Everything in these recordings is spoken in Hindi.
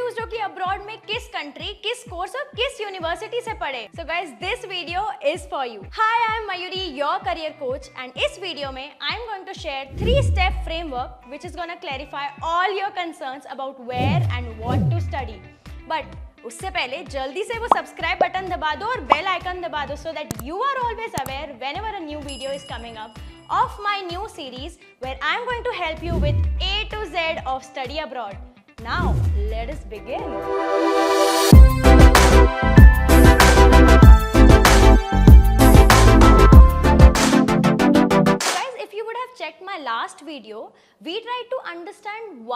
कंफ्यूज हो कि अब्रॉड में किस कंट्री, किस कोर्स और किस यूनिवर्सिटी से पढ़े? So guys, this video is for you. Hi, I am Mayuri, your career coach, and इस वीडियो में I am going to share 3-step framework which is gonna clarify all your concerns about where and what to study. But उससे पहले जल्दी से वो सब्सक्राइब बटन दबा दो और बेल आइकन दबा दो so that you are always aware whenever a new video is coming up of my new series where I am going to help you with A to Z of study abroad. Now, let us begin. Guys, if you would have checked my last video, we tried to understand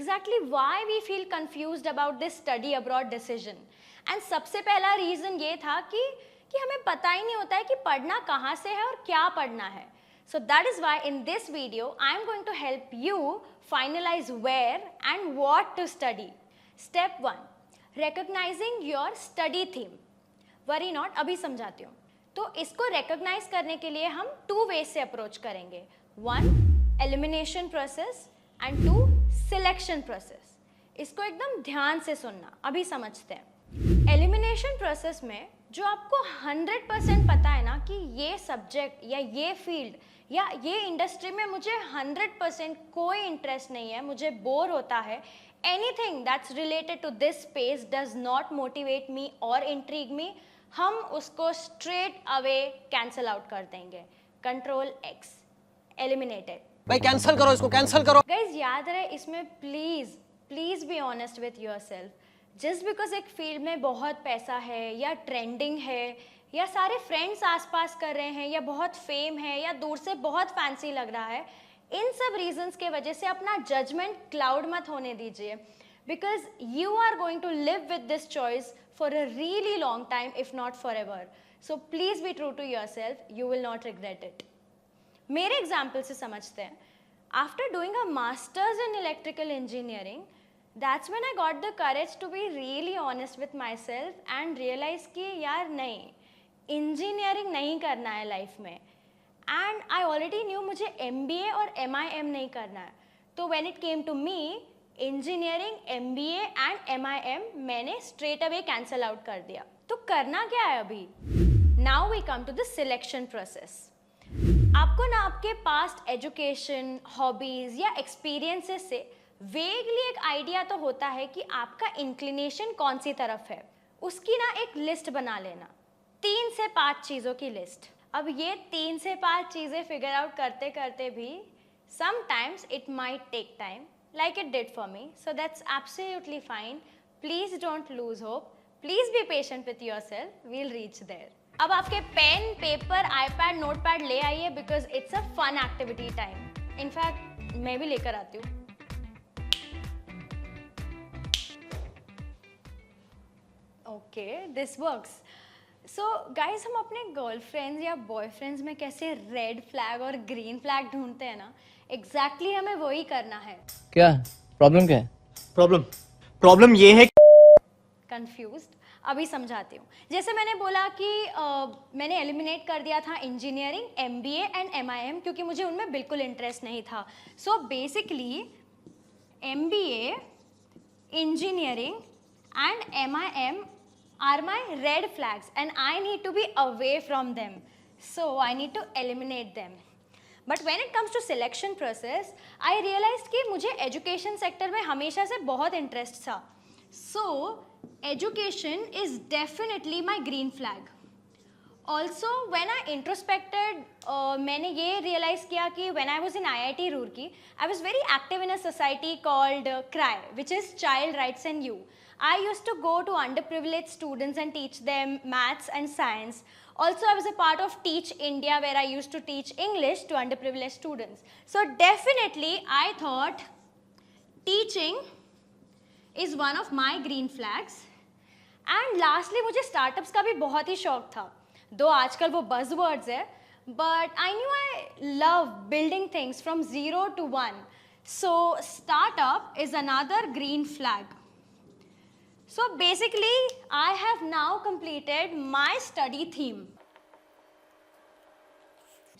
exactly why we feel confused about this study abroad decision. And सबसे पहला reason ये था कि हमें पता ही नहीं होता है कि पढ़ना कहाँ से है और क्या पढ़ना है. So that is why in this video I am going to help you finalize where and what to study. Step 1, recognizing your study theme. Worry not, अभी समझाती हूँ. तो इसको recognize करने के लिए हम 2 ways से approach करेंगे. 1, elimination process and 2, selection process. इसको एकदम ध्यान से सुनना, अभी समझते हैं. Elimination process में जो आपको 100% पता है ना कि ये सब्जेक्ट या ये फील्ड या ये इंडस्ट्री में मुझे 100% कोई इंटरेस्ट नहीं है, मुझे बोर होता है, anything that's related to this space does not motivate me और इंट्रीग मी, हम उसको स्ट्रेट अवे कैंसिल आउट कर देंगे. Control x, eliminated. भाई कैंसिल करो इसको, कैंसिल करो. गाइज याद रहे इसमें please be honest with yourself. Just because एक फील्ड में बहुत पैसा है या ट्रेंडिंग है या सारे फ्रेंड्स आसपास कर रहे हैं या बहुत फेम है या दूर से बहुत फैंसी लग रहा है, इन सब रीजंस के वजह से अपना जजमेंट क्लाउड मत होने दीजिए. Because you are going to live with this choice for a really long time, if not forever. So please be true to yourself, you will not regret it. मेरे एग्जाम्पल से समझते हैं. After doing a masters in electrical engineering, that's when I got the courage to be really honest with myself and realize कि यार नहीं, इंजीनियरिंग नहीं करना है लाइफ में. एंड आई ऑलरेडी न्यू मुझे MBA और MIM नहीं करना है. तो when it came to me, engineering, MBA and MIM मैंने स्ट्रेट अवे कैंसिल आउट कर दिया. तो करना क्या है अभी? Now we come to the selection process. आपको ना आपके पास्ट एजुकेशन, हॉबीज या एक्सपीरियंसेस से वेगली एक आइडिया तो होता है कि आपका इंक्लिनेशन कौन सी तरफ है. उसकी ना एक लिस्ट बना लेना, 3 से 5 चीज़ों की लिस्ट. अब ये 3 से 5 चीज़ें फिगर आउट करते करते भी sometimes it might take time, like it did for me. So that's absolutely fine. Please don't lose hope, please be patient with yourself, we will reach there. अब आपके पेन, पेपर, आईपैड, नोटपैड ले आइए because it's a fun activity time. In fact मैं भी लेकर आती हूँ. Okay, this works. So guys, हम अपने गर्लफ्रेंड्स या बॉयफ्रेंड्स में कैसे रेड फ्लैग और ग्रीन फ्लैग ढूंढते हैं ना, एग्जैक्टली हमें वही करना है. क्या प्रॉब्लम क्या है? प्रॉब्लम ये है. कंफ्यूज्ड? अभी समझाती हूँ. जैसे मैंने बोला कि मैंने एलिमिनेट कर दिया था इंजीनियरिंग, MBA एंड MIM क्योंकि मुझे उनमें बिल्कुल इंटरेस्ट नहीं था. So basically MBA, engineering and MIM are my red flags and I need to be away from them. So I need to eliminate them. But when it comes to selection process, I realized कि मुझे education sector में हमेशा से बहुत interest था. So education is definitely my green flag. Also when I introspected, मैंने ये realize किया कि when I was in IIT Roorkee, I was very active in a society called CRY, which is Child Rights and You. I used to go to underprivileged students and teach them maths and science. Also, I was a part of Teach India where I used to teach English to underprivileged students. So definitely, I thought teaching is one of my green flags. And lastly, मुझे startups का भी बहुत ही शौक था. दो आजकल वो buzzwords है, but I knew I love building things from 0 to 1. So startup is another green flag. So basically, I have now completed my study theme.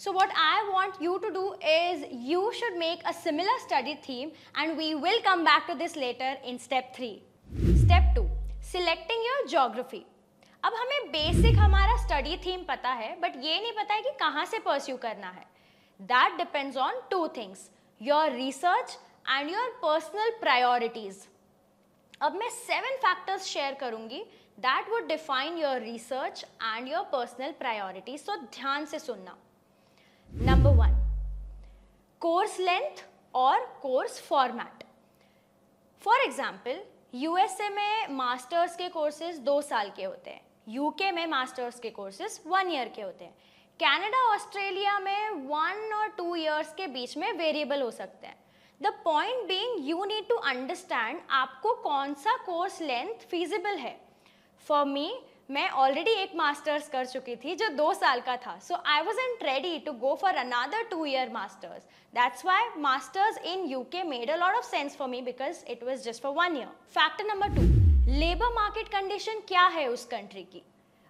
So what I want you to do is you should make a similar study theme and we will come back to this later in step 3. Step 2, selecting your geography. अब हमें बेसिक हमारा स्टडी थीम पता है, बट ये नहीं पता है कि कहाँ से परस्यू करना है। That depends on 2 things, your research and your personal priorities. अब मैं 7 फैक्टर्स शेयर करूंगी that would define your research and your personal priorities, तो ध्यान से सुनना। नंबर 1, कोर्स लेंथ और course format. For example, USA में मास्टर्स के कोर्सेज 2 साल के होते हैं, यूके में मास्टर्स के कोर्सेज 1 ईयर के होते हैं, कनाडा ऑस्ट्रेलिया में 1 और 2 ईयर्स के बीच में वेरिएबल हो सकते हैं। The point being you need to understand आपको कौन सा कोर्स लेंथ फीजिबल है। फॉर मी, मैं ऑलरेडी एक मास्टर्स कर चुकी थी जो 2 साल का था, so I wasn't ready to go for another 2 year masters. That's why masters in UK made a lot of sense for me because it was just for 1 year. Factor number 2, labour market condition क्या है उस कंट्री की।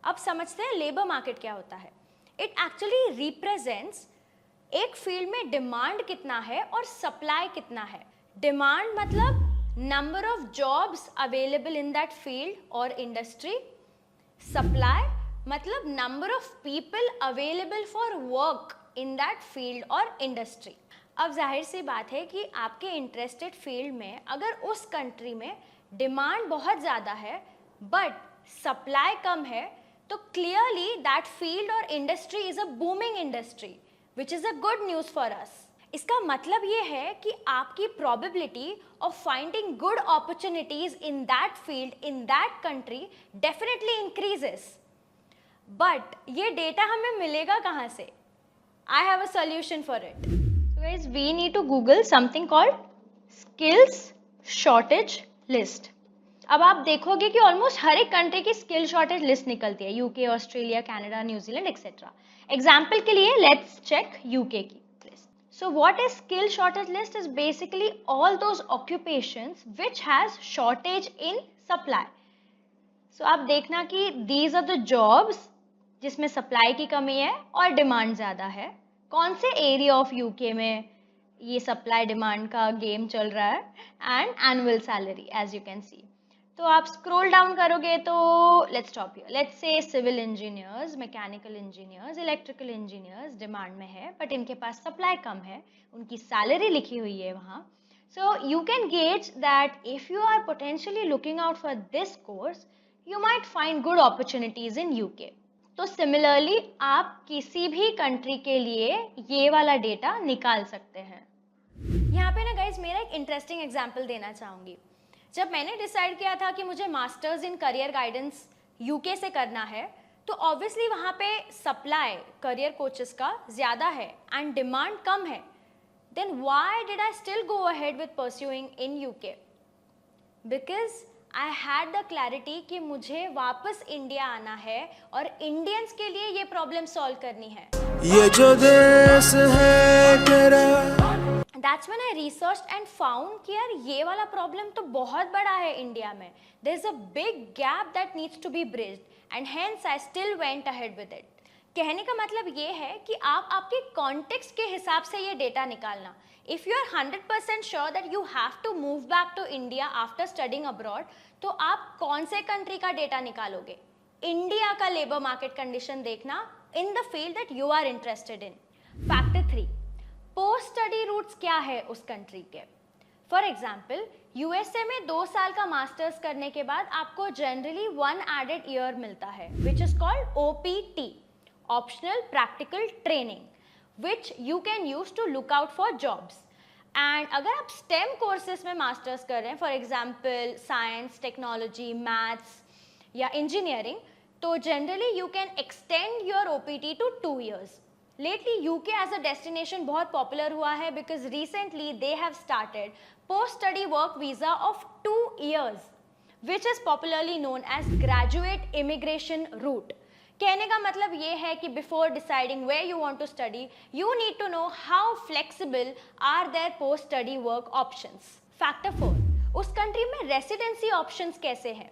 अब समझते हैं लेबर मार्केट क्या होता है। इट एक्चुअली रिप्रेजेंट्स एक फील्ड में डिमांड कितना है और सप्लाई कितना है। डिमांड मतलब number of jobs available in that field और इंडस्ट्री। सप्लाई मतलब number of people available for work in that field और इंडस्ट्री। अब जाहिर सी बात है कि आपके इंटरेस्टेड फील्ड में अगर उस कंट्री में डिमांड बहुत ज़्यादा है बट सप्लाई कम है, तो क्लियरली दैट फील्ड और industry is a booming industry which is a good news for us. इसका मतलब ये है कि आपकी probability of finding good opportunities in that field in that country definitely increases. But ये डेटा हमें मिलेगा कहाँ से? I have a solution for it. So guys, we need to Google something called skills shortage list. अब आप देखोगे कि ऑलमोस्ट हर एक कंट्री की स्किल शॉर्टेज लिस्ट निकलती है, UK, Australia, Canada, New Zealand etcetera. Example के लिए लेट्स चेक यूके की list. So what is skill shortage list is basically all those occupations which has shortage in supply. So आप देखना कि these are the jobs जिसमें सप्लाई की कमी है और डिमांड ज़्यादा है। कौन से एरिया ऑफ यूके में ये सप्लाई डिमांड का गेम चल रहा है, and annual salary as you can see. तो आप स्क्रॉल डाउन करोगे तो let's stop here. Let's say civil engineers, mechanical engineers, electrical engineers demand में है बट इनके पास सप्लाई कम है, उनकी सैलरी लिखी हुई है वहाँ। So you can gauge that if you are potentially looking out for this course you might find good opportunities in UK. तो सिमिलरली आप किसी भी कंट्री के लिए ये वाला डेटा निकाल सकते हैं। यहाँ पे ना गाइज मेरा एक इंटरेस्टिंग एग्जाम्पल देना चाहूँगी। जब मैंने डिसाइड किया था कि मुझे masters in career guidance UK से करना है, तो ऑब्वियसली वहाँ पे सप्लाई करियर कोचेस का ज़्यादा है एंड डिमांड कम है। Then why did I still go ahead with pursuing in UK? Because I had the clarity कि मुझे वापस इंडिया आना है और इंडियंस के लिए ये प्रॉब्लम सॉल्व करनी है। ये जो देश है तेरा। That's when I researched and found कि यार ये वाला प्रॉब्लम तो बहुत बड़ा है इंडिया में। There is a big gap that needs to be bridged and hence I still went ahead with it. कहने का मतलब ये है कि आप आपके कॉन्टेक्स्ट के हिसाब से ये डेटा निकालना। If you are 100% sure that you have to move back to India after studying abroad, तो आप कौन से कंट्री का डेटा निकालोगे? इंडिया का लेबर मार्केट कंडीशन देखना in the field that you are interested in. Factor 3, post study routes क्या है उस कंट्री के। फॉर एग्जाम्पल, यूएसए में 2 साल का मास्टर्स करने के बाद आपको जनरली 1 एडेड ईयर मिलता है which is called OPT, optional practical training, which you can use to look out for jobs. And अगर आप स्टेम कोर्सेज में मास्टर्स कर रहे हैं, for example science, technology, maths या इंजीनियरिंग, तो generally you can extend your OPT to 2 years. Lately, UK as a destination बहुत popular हुआ है because recently they have started post-study work visa of 2 years, which is popularly known as graduate immigration route. कहने का मतलब ये है कि before deciding where you want to study, you need to know how flexible are their post-study work options. Factor 4, उस country में residency options कैसे हैं?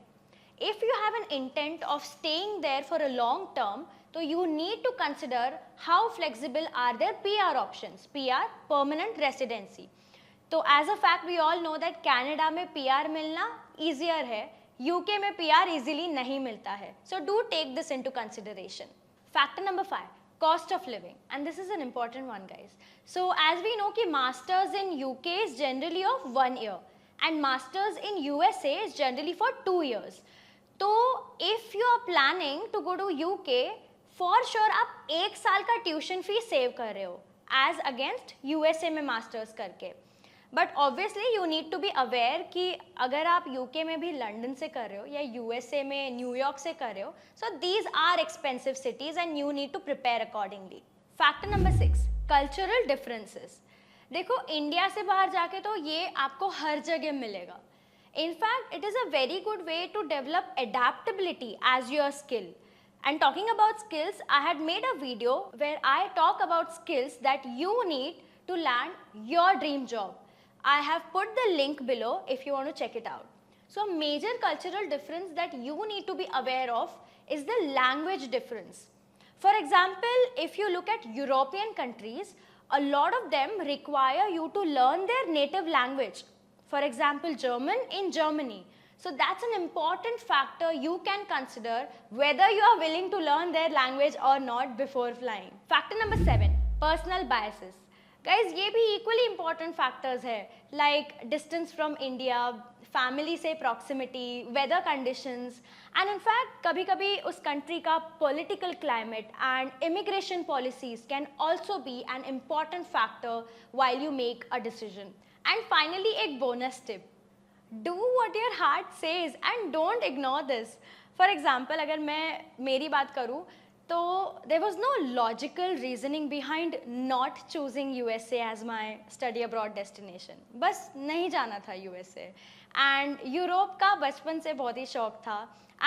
If you have an intent of staying there for a long term, तो you need to consider how flexible are their PR options, PR permanent residency. तो as a fact we all know that Canada में PR मिलना easier है, यूके में पीआर इजीली नहीं मिलता है. So do take this into consideration. Factor number 5, cost of living, and this is an important one, guys. So as we know कि masters in UK is generally of 1 year and masters in USA is generally for 2 years. तो if you are planning to go to UK, for sure आप 1 साल का ट्यूशन फी सेव कर रहे हो as against USA में मास्टर्स करके. But obviously you need to be aware कि अगर आप यूके में भी लंदन से कर रहे हो या यूएसए में न्यूयॉर्क से कर रहे हो, so these are expensive cities and you need to prepare accordingly. Factor number 6, cultural differences. देखो इंडिया से बाहर जाके तो ये आपको हर जगह मिलेगा. In fact it is a very good way to develop adaptability as your skill. And talking about skills, I had made a video where I talk about skills that you need to land your dream job. I have put the link below if you want to check it out. So major cultural difference that you need to be aware of is the language difference. For example, if you look at European countries, a lot of them require you to learn their native language. For example, German in Germany. So that's an important factor you can consider whether you are willing to learn their language or not before flying. Factor number 7, personal biases. Guys, ये भी equally important factors है, like distance from India, family से proximity, weather conditions, and in fact कभी-कभी उस country का political climate and immigration policies can also be an important factor while you make a decision. And finally एक bonus tip. Do what your heart says and don't ignore this. For example, अगर मैं मेरी बात करूँ तो there was no logical reasoning behind not choosing USA as my study abroad destination. बस नहीं जाना था USA. And यूरोप का बचपन से बहुत ही शौक था.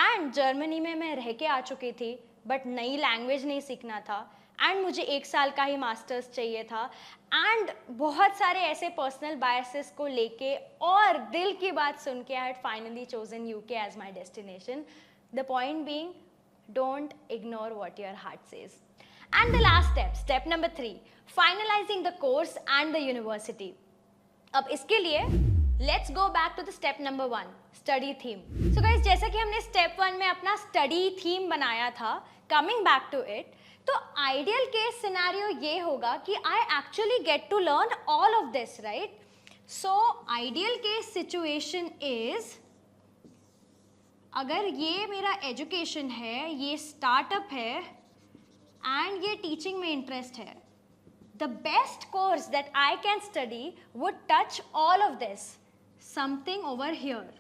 And जर्मनी में मैं रह के आ चुकी थी, but नई लैंग्वेज नहीं सीखना था. एंड मुझे 1 साल का ही मास्टर्स चाहिए था. एंड बहुत सारे ऐसे पर्सनल बायसेस को लेके और दिल की बात सुन के I had finally chosen UK as my destination. The point being, don't ignore what your heart says. And the last step, step number 3, finalising the course and the university. अब इसके लिए let's go back to the step number 1, study theme. So guys, जैसा कि हमने स्टेप 1 में अपना स्टडी थीम बनाया था, कमिंग बैक टू इट, तो आइडियल केस सिनेरियो ये होगा कि I actually get to learn all of this, right? So ideal case situation is, अगर ये मेरा एजुकेशन है, ये स्टार्टअप है एंड ये टीचिंग में इंटरेस्ट है, the best course that I can study would touch all of this, something over here.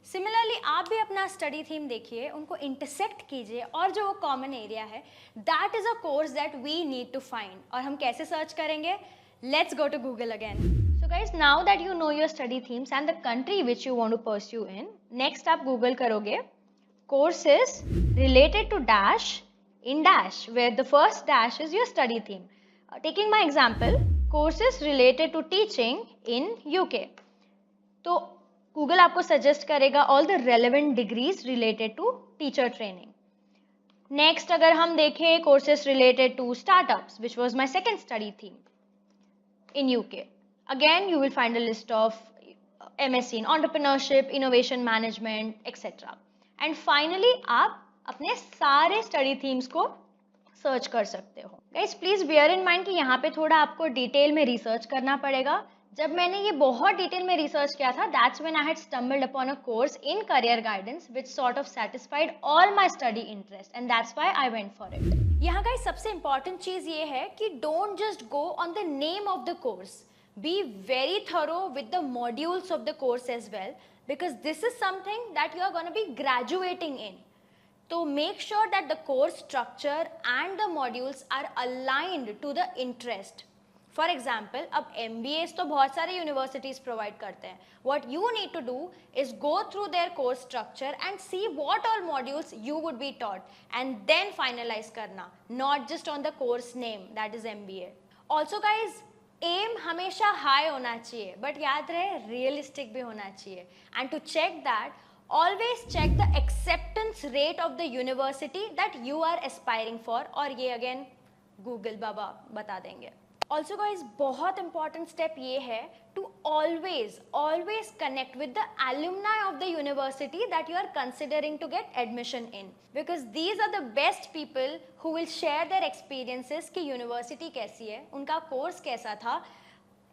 Similarly आप भी अपना स्टडी थीम देखिए, उनको इंटरसेक्ट कीजिए और जो वो कॉमन एरिया है, that is a course that we need to find. और हम कैसे सर्च करेंगे? Let's go to Google again. So guys, now that you know your study themes and the country which you want to pursue in, next आप गूगल करोगे courses related to dash in dash, where the first dash is your study theme. Taking my example, courses related to teaching in UK. तो गूगल आपको सजेस्ट करेगा all the relevant degrees related to teacher training. Next अगर हम देखें courses related to startups, which was my second study theme in UK, again you will find a list of MSc in entrepreneurship, innovation management etcetera. And finally आप अपने सारे स्टडी थीम्स को सर्च कर सकते हो. Guys, please bear in mind कि यहाँ पे थोड़ा आपको डिटेल में रिसर्च करना पड़ेगा. जब मैंने ये बहुत डिटेल में रिसर्च किया था, that's when I had stumbled upon a course in career guidance which sort of satisfied all my study interest and that's why I went for it. यहाँ का सबसे इंपॉर्टेंट चीज ये है कि don't just go on the name of the course, be very thorough with the modules of the course as well, because this is something that you are gonna be graduating in. तो make sure that the course structure and the modules are aligned to the interest. For example, अब MBAs तो बहुत सारे universities provide करते हैं. What you need to do is go through their course structure and see what all modules you would be taught and then finalize करना, not just on the course name, that is MBA. Also guys, aim हमेशा high होना चाहिए, but याद रहे realistic भी होना चाहिए. And to check that, always check the acceptance rate of the university that you are aspiring for, और ये again Google बाबा बता देंगे. ऑल्सो गाइज बहुत इंपॉर्टेंट स्टेप ये है to always connect with the alumni of the university that you are considering to get admission in, because these are the best people who will share their experiences कि यूनिवर्सिटी कैसी है, उनका कोर्स कैसा था,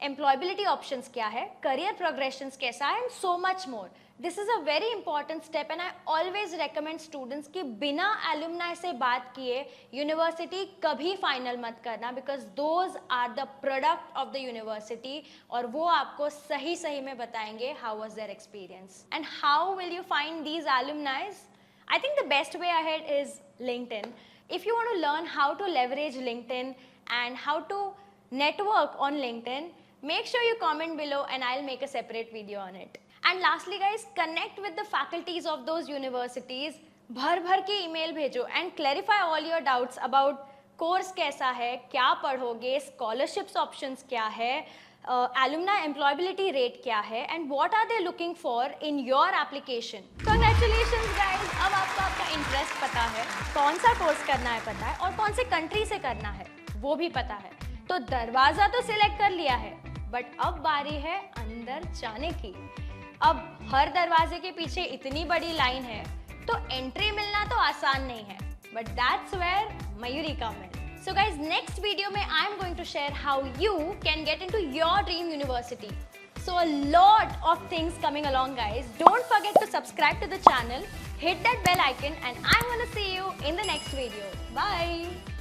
एम्प्लॉयबिलिटी ऑप्शंस क्या है, करियर प्रोग्रेशंस कैसा है, and so much more. This is a very important step and I always recommend students कि बिना एलुमनाई से बात किए यूनिवर्सिटी कभी फाइनल मत करना, because those are the product of the university और वो आपको सही में बताएंगे how was their experience. And how will you find these alumnis? I think the best way ahead is LinkedIn. If you want to learn how to leverage LinkedIn and how to network on LinkedIn, make sure you comment below and I'll make a separate video on it. And lastly guys, connect with the faculties of those universities. भर के email भेजो and clarify all your doubts about course कैसा है, क्या पढ़ोगे, scholarships options क्या है, alumni employability rate क्या है, and what are they looking for in your application. Congratulations guys, अब आपको आपका interest पता है, कौन सा course करना है पता है और कौन से country से करना है वो भी पता है. तो दरवाजा तो सिलेक्ट कर लिया है, बट अब बारी है अंदर जाने की. अब हर दरवाजे के पीछे इतनी बड़ी लाइन है तो एंट्री मिलना तो आसान नहीं है, but that's where Mayuri come in. So guys, next video में I am going to share how you can get into your dream university. So a lot of things coming along guys. Don't forget to subscribe to the channel, hit that bell icon and I'm gonna see you in the next video. Bye!